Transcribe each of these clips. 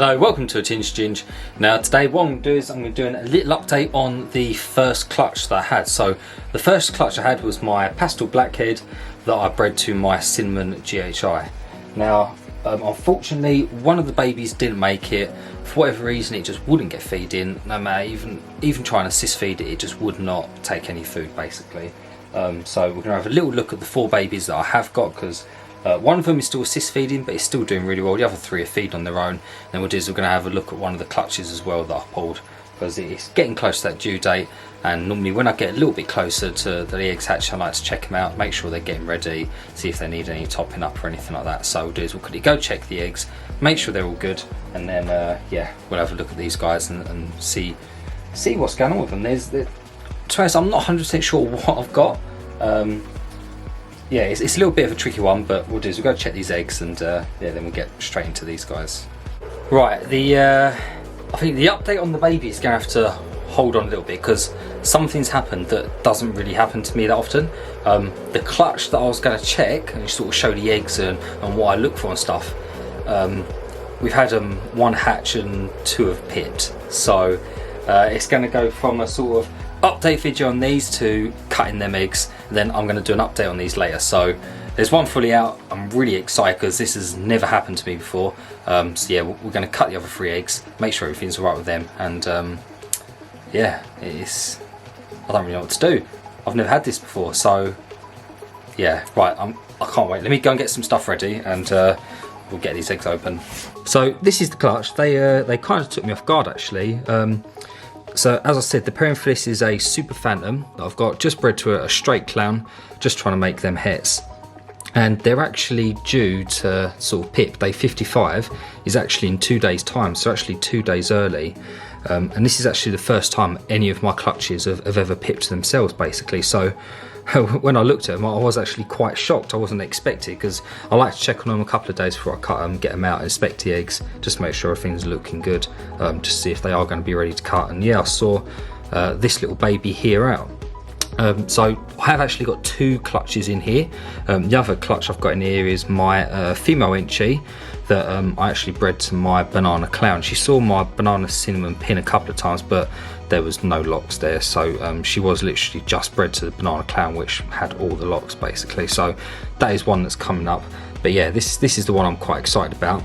Hello, welcome to A Tinge Ginge. Now today what I'm going to do is I'm going to do a little update on the first clutch that I had. So the first clutch I had was my pastel blackhead that I bred to my cinnamon GHI. Now unfortunately one of the babies didn't make it. For whatever reason it just wouldn't get feed in, no matter even trying to assist feed it, it just would not take any food basically. So we're going to have a little look at the 4 babies that I have got, because one of them is still assist feeding, but it's still doing really well. The other 3 are feeding on their own. Then we'll do is we're going to have a look at one of the clutches as well that I pulled, because it's getting close to that due date. And normally when I get a little bit closer to the eggs hatch, I like to check them out, make sure they're getting ready, see if they need any topping up or anything like that. So we'll do is we'll quickly go check the eggs, make sure they're all good, and then yeah, we'll have a look at these guys and see what's going on with them. To be honest, I'm not 100% sure what I've got. Yeah, it's a little bit of a tricky one, but we'll do is we'll go check these eggs, and yeah, then we'll get straight into these guys. Right, I think the update on the baby is going to have to hold on a little bit, because something's happened that doesn't really happen to me that often. The clutch that I was going to check and sort of show the eggs and what I look for and stuff, we've had 1 hatch and 2 have pipped. So it's going to go from a sort of update video on these to cutting them eggs, and then I'm going to do an update on these later. So there's 1 fully out. I'm really excited because this has never happened to me before. So yeah, we're going to cut the other 3 eggs, make sure everything's alright with them, and yeah, I don't really know what to do. I've never had this before, so yeah, right, I can't wait. Let me go and get some stuff ready, and we'll get these eggs open. So this is the clutch. They kind of took me off guard actually. So as I said, the parent for this is a Super Phantom that I've got just bred to a straight clown, just trying to make them hets. And they're actually due to sort of pip. Day 55 is actually in 2 days time, so actually 2 days early. And this is actually the first time any of my clutches have ever pipped themselves basically. So when I looked at them, I was actually quite shocked. I wasn't expecting, because I like to check on them a couple of days before I cut them, get them out, inspect the eggs, just make sure everything's looking good, just to see if they are going to be ready to cut. And yeah, I saw this little baby here out. So I have actually got 2 clutches in here. The other clutch I've got in here is my female Inchi that I actually bred to my banana clown. She saw my banana cinnamon pin a couple of times, but there was no locks there, so she was literally just bred to the banana clown, which had all the locks basically. So that is one that's coming up. But yeah, this is the one I'm quite excited about.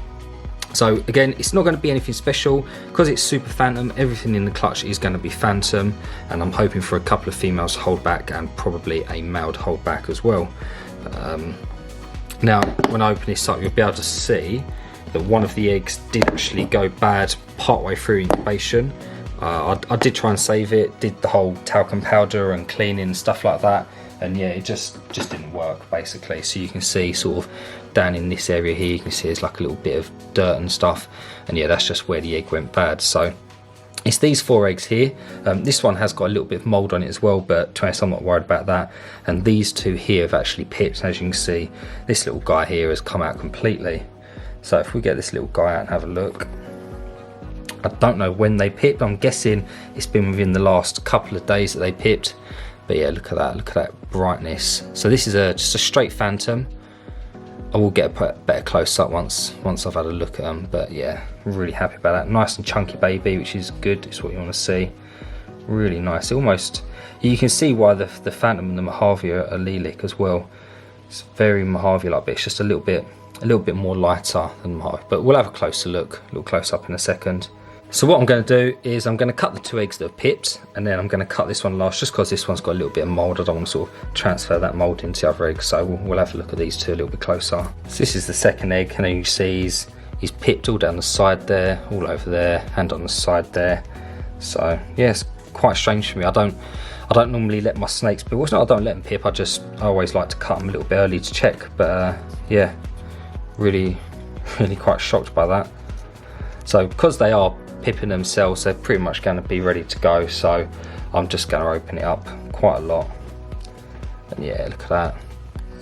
So again, it's not going to be anything special because it's Super Phantom. Everything in the clutch is going to be Phantom, and I'm hoping for a couple of females to hold back and probably a male to hold back as well. Now when I open this up, you'll be able to see that one of the eggs did actually go bad partway through incubation. I did try and save it, did the whole talcum powder and cleaning and stuff like that, and yeah, it just didn't work basically. So you can see sort of down in this area here, you can see there's like a little bit of dirt and stuff, and yeah, that's just where the egg went bad. So it's these 4 eggs here. This one has got a little bit of mould on it as well, but to be honest, I'm not worried about that. And these 2 here have actually pipped. As you can see, this little guy here has come out completely. So if we get this little guy out and have a look, I don't know when they pipped. I'm guessing it's been within the last couple of days that they pipped. But yeah, look at that brightness. So this is just a straight Phantom. I will get a better close up once I've had a look at them. But yeah, really happy about that. Nice and chunky baby, which is good. It's what you want to see. Really nice. Almost, you can see why the Phantom and the Mojave are lilac as well. It's very Mojave-like, but it's just a little bit more lighter than Mojave. But we'll have a closer look, a little close up in a second. So what I'm going to do is I'm going to cut the 2 eggs that have pipped, and then I'm going to cut this one last, just because this one's got a little bit of mould. I don't want to sort of transfer that mould into the other eggs, so we'll have a look at these 2 a little bit closer. So this is the second egg, and then you see he's pipped all down the side there, all over there, and on the side there. So yeah, it's quite strange for me. I don't normally let my snakes pip. Well, it's not I don't let them pip, I always like to cut them a little bit early to check. But yeah, really quite shocked by that. So because they are pipping themselves, they're pretty much going to be ready to go, so I'm just going to open it up quite a lot. And yeah, look at that,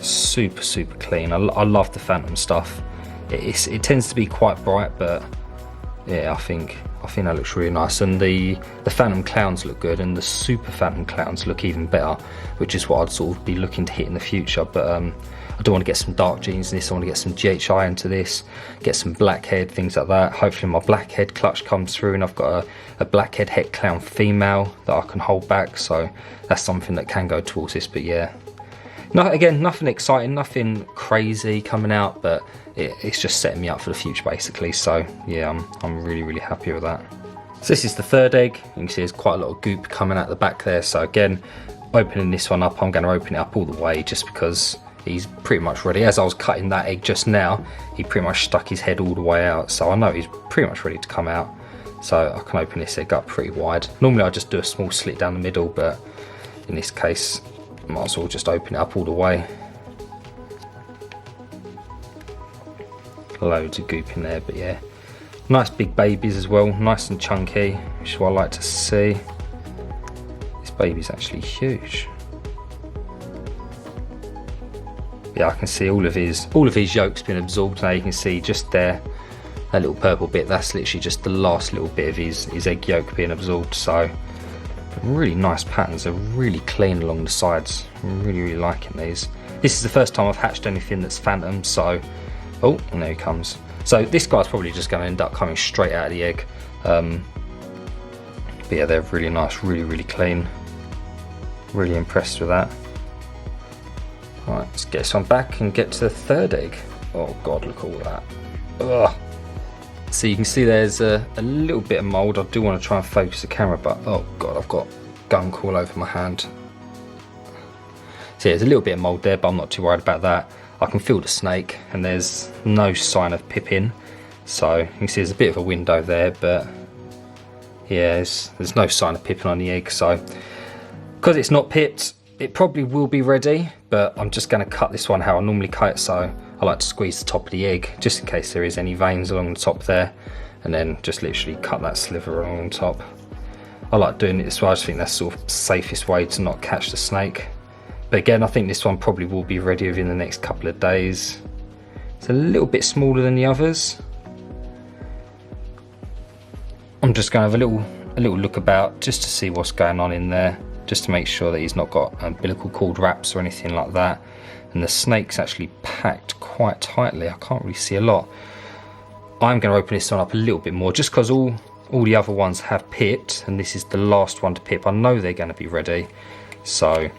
super clean. I love the Phantom stuff. It tends to be quite bright, but yeah, I think that looks really nice, and the phantom clowns look good, and the super phantom clowns look even better, which is what I'd sort of be looking to hit in the future. But I do want to get some dark jeans in this. I want to get some GHI into this, get some blackhead, things like that. Hopefully my blackhead clutch comes through, and I've got a blackhead het clown female that I can hold back, so that's something that can go towards this. But yeah, no, again, nothing exciting, nothing crazy coming out, but it's just setting me up for the future basically. So yeah, I'm really happy with that. So this is the third egg. You can see there's quite a lot of goop coming out the back there. So again, opening this one up, I'm going to open it up all the way just because he's pretty much ready. As I was cutting that egg just now, he pretty much stuck his head all the way out, so I know he's pretty much ready to come out. So I can open this egg up pretty wide. Normally I just do a small slit down the middle, but in this case I might as well just open it up all the way. Loads of goop in there, but yeah, nice big babies as well, nice and chunky, which is what I like to see. This baby's actually huge. Yeah, I can see all of his yolk's been absorbed. Now you can see just there, that little purple bit, that's literally just the last little bit of his egg yolk being absorbed. So really nice patterns, they're really clean along the sides. I'm really liking these. This is the first time I've hatched anything that's phantom, so, oh, and there he comes. So this guy's probably just going to end up coming straight out of the egg. But yeah, they're really nice, really clean. Really impressed with that. Right, let's get this one back and get to the third egg. Oh god, look at all that. Ugh. So you can see there's a little bit of mould. I do want to try and focus the camera, but oh god, I've got gunk all over my hand. So yeah, there's a little bit of mould there, but I'm not too worried about that. I can feel the snake, and there's no sign of pipping. So you can see there's a bit of a window there, but yeah, there's no sign of pipping on the egg. So because it's not pipped, it probably will be ready, but I'm just going to cut this one how I normally cut it. So I like to squeeze the top of the egg just in case there is any veins along the top there, and then just literally cut that sliver along the top. I like doing it this way. I just think that's sort of the safest way to not catch the snake. But again, I think this one probably will be ready within the next couple of days. It's a little bit smaller than the others. I'm just going to have a little look about just to see what's going on in there, just to make sure that he's not got umbilical cord wraps or anything like that. And the snake's actually packed quite tightly. I can't really see a lot. I'm going to open this one up a little bit more just because all the other ones have pipped, and this is the last one to pip. I know they're going to be ready. So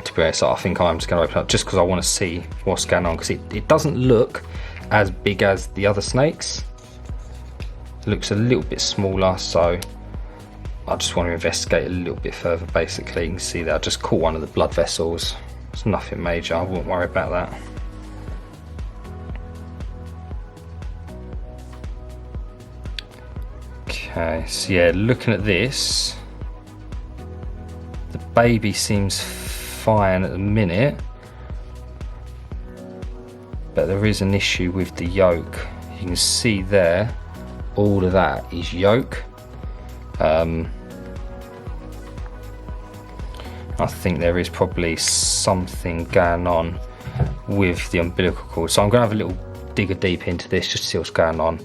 to be honest, I think I'm just going to open it up just because I want to see what's going on, because it doesn't look as big as the other snakes. It looks a little bit smaller, so I just want to investigate a little bit further. Basically, you can see that I just caught one of the blood vessels. It's nothing major, I wouldn't worry about that. Okay, so yeah, looking at this, the baby seems fine at the minute, but there is an issue with the yolk. You can see there, all of that is yolk. I think there is probably something going on with the umbilical cord, so I'm going to have a little digger deep into this just to see what's going on,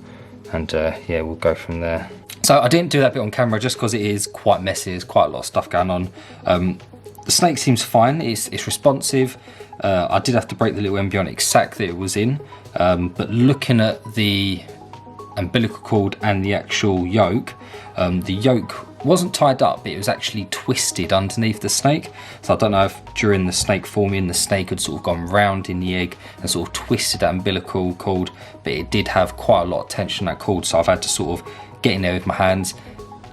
and yeah, we'll go from there. So I didn't do that bit on camera just because it is quite messy. There's quite a lot of stuff going on. The snake seems fine, it's responsive. I did have to break the little embryonic sac that it was in, but looking at the umbilical cord and the actual yolk, the yolk wasn't tied up, it was actually twisted underneath the snake. So I don't know if during the snake forming the snake had sort of gone round in the egg and sort of twisted that umbilical cord, but it did have quite a lot of tension on that cord, so I've had to sort of get in there with my hands,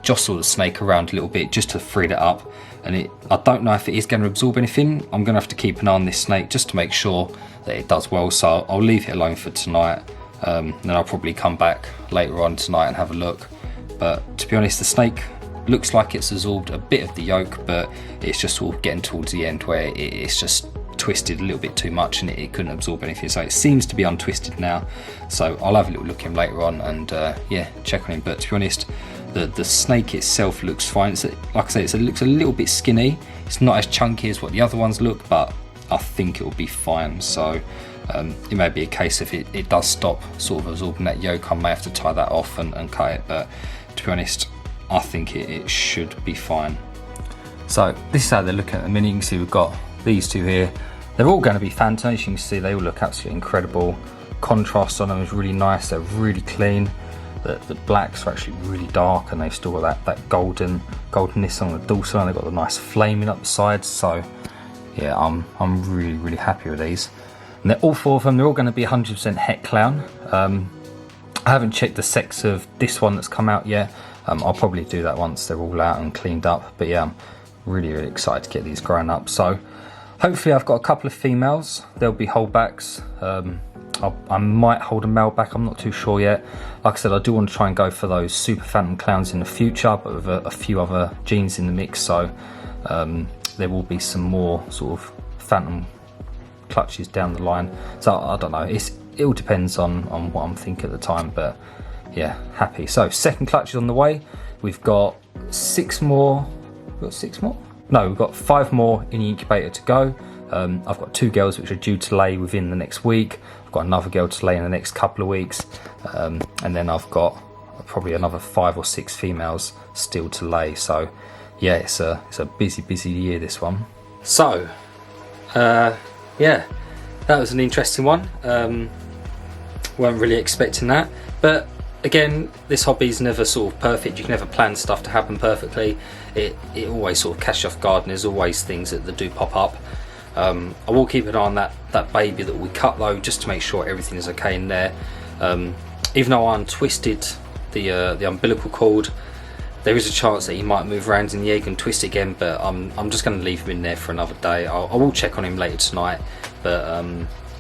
jostle the snake around a little bit just to free it up. And I don't know if it is going to absorb anything. I'm going to have to keep an eye on this snake just to make sure that it does well, so I'll leave it alone for tonight. Then I'll probably come back later on tonight and have a look. But to be honest, the snake looks like it's absorbed a bit of the yolk, but it's just sort of getting towards the end where it's just twisted a little bit too much and it couldn't absorb anything. So it seems to be untwisted now. So I'll have a little look at him later on and yeah, check on him. But to be honest, the snake itself looks fine. Like I say, it looks a little bit skinny. It's not as chunky as what the other ones look, but I think it will be fine. So It may be a case if it does stop sort of absorbing that yolk, I may have to tie that off and cut it, but to be honest, I think it should be fine. So this is how they're looking at the minute. You can see we've got these two here. They're all going to be phantom. As you can see, they all look absolutely incredible. Contrast on them is really nice. They're really clean. The blacks are actually really dark, and they've still got that goldenness on the dorsal, and they've got the nice flaming up the sides. So yeah, I'm really happy with these. And they're all four of them. They're all going to be 100% het clown. I haven't checked the sex of this one that's come out yet. I'll probably do that once they're all out and cleaned up. But yeah, I'm really excited to get these grown up. So hopefully I've got a couple of females. There'll be holdbacks. I might hold a male back, I'm not too sure yet. Like I said, I do want to try and go for those super phantom clowns in the future, but with a few other genes in the mix. So there will be some more sort of phantom clutches down the line. So I don't know, it all depends on what I'm thinking at the time, but yeah, happy. So second clutch is on the way. We've got 6 more. We've got 6 more? No, we've got 5 more in the incubator to go. I've got 2 girls which are due to lay within the next week. I've got another girl to lay in the next couple of weeks, and then I've got probably another 5 or 6 females still to lay. So yeah, it's a busy year, this one. So yeah, that was an interesting one. Weren't really expecting that, but again, this hobby's never sort of perfect. You can never plan stuff to happen perfectly. It always sort of catches you off guard, and there's always things that do pop up. I will keep an eye on that baby that we cut though, just to make sure everything is okay in there. Even though I untwisted the umbilical cord, there is a chance that he might move around in the egg and twist it again, but I'm just going to leave him in there for another day. I will check on him later tonight, but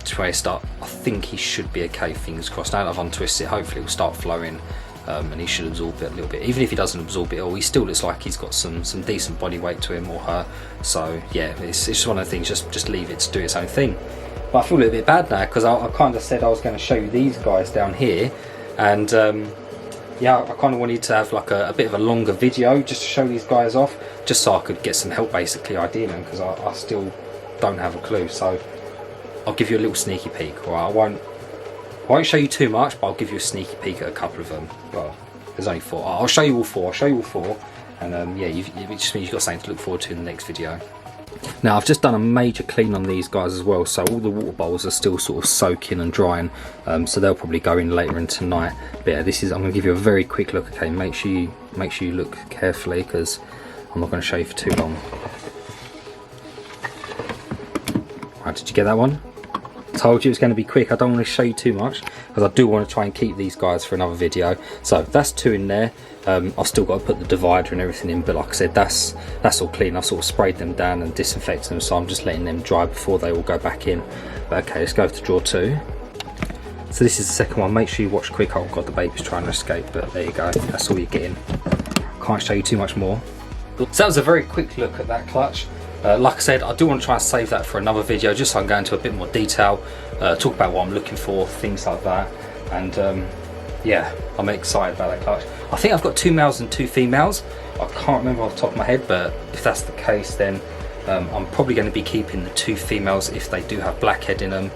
to be honest, I think he should be okay, fingers crossed. Now that I've untwisted it, hopefully it will start flowing, and he should absorb it a little bit. Even if he doesn't absorb it all, he still looks like he's got some decent body weight to him or her. So yeah, it's just one of the things, just leave it to do its own thing. But I feel a little bit bad now, because I kind of said I was going to show you these guys down here, and yeah, I kind of wanted to have like a bit of a longer video just to show these guys off, just so I could get some help basically IDing them, because I still don't have a clue. So I'll give you a little sneaky peek. Alright, I won't show you too much, but I'll give you a sneaky peek at a couple of them. Well, there's only 4. I'll show you all 4. And yeah, it just means you've got something to look forward to in the next video. Now I've just done a major clean on these guys as well, so all the water bowls are still sort of soaking and drying, so they'll probably go in later in tonight. But yeah, I'm going to give you a very quick look. Okay, make sure you look carefully, because I'm not going to show you for too long. Right, did you get that one? Told you it's going to be quick. I don't want to show you too much, because I do want to try and keep these guys for another video. So that's 2 in there. I've still got to put the divider and everything in, but like I said, that's all clean. I've sort of sprayed them down and disinfected them, so I'm just letting them dry before they all go back in. But okay, let's go to drawer 2. So this is the second one. Make sure you watch quick. Oh god, the baby's trying to escape, but there you go. That's all you're getting. Can't show you too much more. So that was a very quick look at that clutch. Like I said, I do want to try and save that for another video, just so I can go into a bit more detail, talk about what I'm looking for, things like that. And yeah, I'm excited about that clutch. I think I've got 2 males and 2 females. I can't remember off the top of my head, but if that's the case, then I'm probably going to be keeping the 2 females if they do have blackhead in them.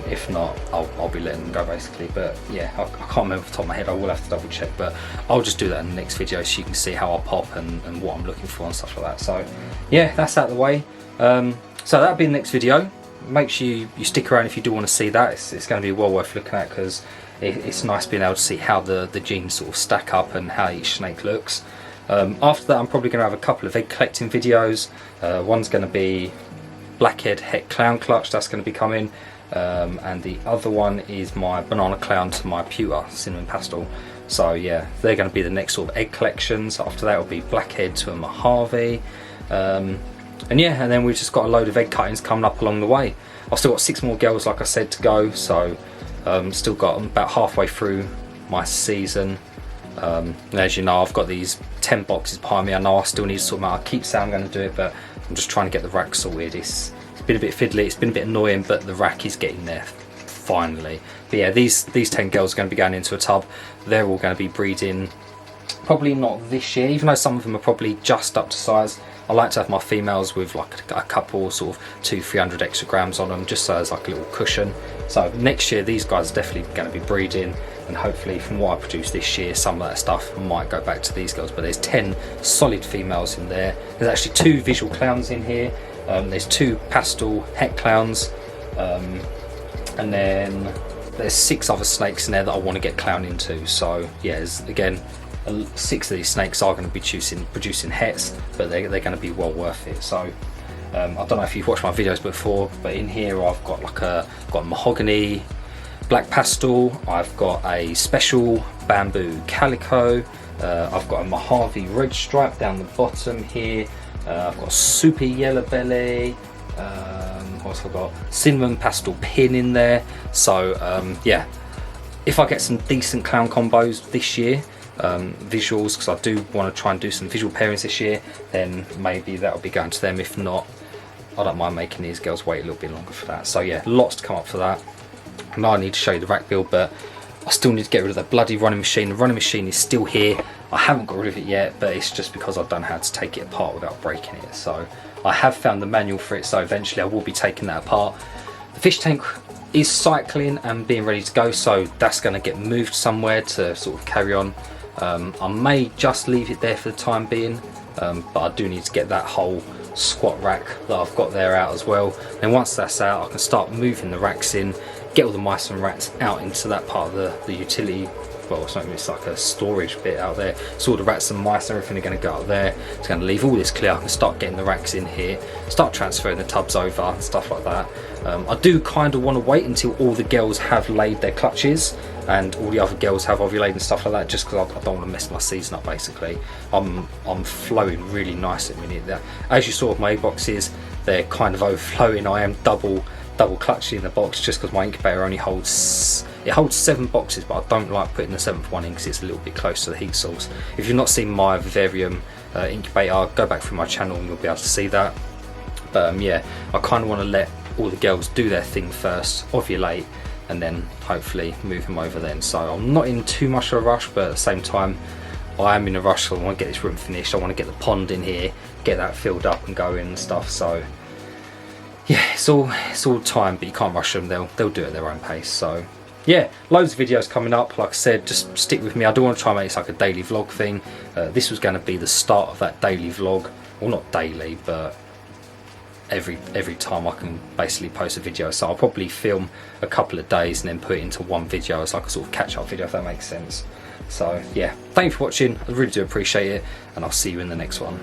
If not, I'll be letting them go basically. But yeah, I can't remember off the top of my head. I will have to double check, but I'll just do that in the next video so you can see how I pop and what I'm looking for and stuff like that. So yeah, that's out of the way. So that'll be the next video. Make sure you stick around if you do want to see that. It's going to be well worth looking at, because it's nice being able to see how the genes sort of stack up and how each snake looks. After that, I'm probably going to have a couple of egg collecting videos. One's going to be blackhead het clown clutch, that's going to be coming. And the other one is my banana clown to my pewter cinnamon pastel. So yeah, they're going to be the next sort of egg collections. After that will be blackhead to a Mojave. And yeah, and then we've just got a load of egg cuttings coming up along the way. I've still got 6 more girls, like I said, to go. So still got about halfway through my season. And as you know, I've got these 10 boxes behind me. I know I still need to sort them out. I keep saying I'm going to do it, but I'm just trying to get the rack sorted. It's been a bit fiddly, it's been a bit annoying, but the rack is getting there finally. But yeah, these 10 girls are going to be going into a tub. They're all going to be breeding probably not this year, even though some of them are probably just up to size. I like to have my females with like a couple, sort of 200-300 extra grams on them, just so as like a little cushion. So next year these guys are definitely going to be breeding, and hopefully from what I produce this year, some of that stuff might go back to these girls. But there's 10 solid females in there. There's actually 2 visual clowns in here. There's 2 pastel het clowns, and then there's 6 other snakes in there that I want to get clown into. So yeah, again, 6 of these snakes are going to be producing hets, but they're going to be well worth it. So I don't know if you've watched my videos before, but in here I've got like a mahogany black pastel, I've got a special bamboo calico, I've got a Mojave red stripe down the bottom here, I've got a super yellow belly, also got cinnamon pastel pin in there. So yeah, if I get some decent clown combos this year, visuals, because I do want to try and do some visual pairings this year, then maybe that'll be going to them. If not, I don't mind making these girls wait a little bit longer for that. So yeah, lots to come up for that. Now I need to show you the rack build, but I still need to get rid of the bloody running machine. The running machine is still here. I haven't got rid of it yet, but it's just because I don't know how to take it apart without breaking it. So I have found the manual for it, so eventually I will be taking that apart. The fish tank is cycling and being ready to go, so that's going to get moved somewhere to sort of carry on. I may just leave it there for the time being, but I do need to get that whole squat rack that I've got there out as well. Then once that's out, I can start moving the racks in, get all the mice and rats out into that part of the utility. Well, it's like a storage bit out there, so all the rats and mice and everything are going to go out there. It's going to leave all this clear. I can start getting the racks in here, start transferring the tubs over and stuff like that. I do kind of want to wait until all the girls have laid their clutches and all the other girls have ovulated and stuff like that, just because I don't want to mess my season up. Basically, I'm flowing really nice at the minute. As you saw with my egg boxes, they're kind of overflowing. I am double clutching in the box, just because my incubator only holds 7 boxes, but I don't like putting the 7th one in because it's a little bit close to the heat source. If you've not seen my vivarium incubator, go back through my channel and you'll be able to see that. But yeah, I kind of want to let all the girls do their thing first, ovulate, and then hopefully move them over then. So I'm not in too much of a rush, but at the same time I am in a rush. So I want to get this room finished. I want to get the pond in here, get that filled up and going and stuff. So yeah, it's all time, but you can't rush them. They'll do it at their own pace. So yeah, loads of videos coming up. Like I said, just stick with me. I do want to try and make this like a daily vlog thing. This was going to be the start of that daily vlog. Well, not daily, but every time I can basically post a video. So I'll probably film a couple of days and then put it into one video as like a sort of catch-up video, if that makes sense. So yeah, thank you for watching. I really do appreciate it, and I'll see you in the next one.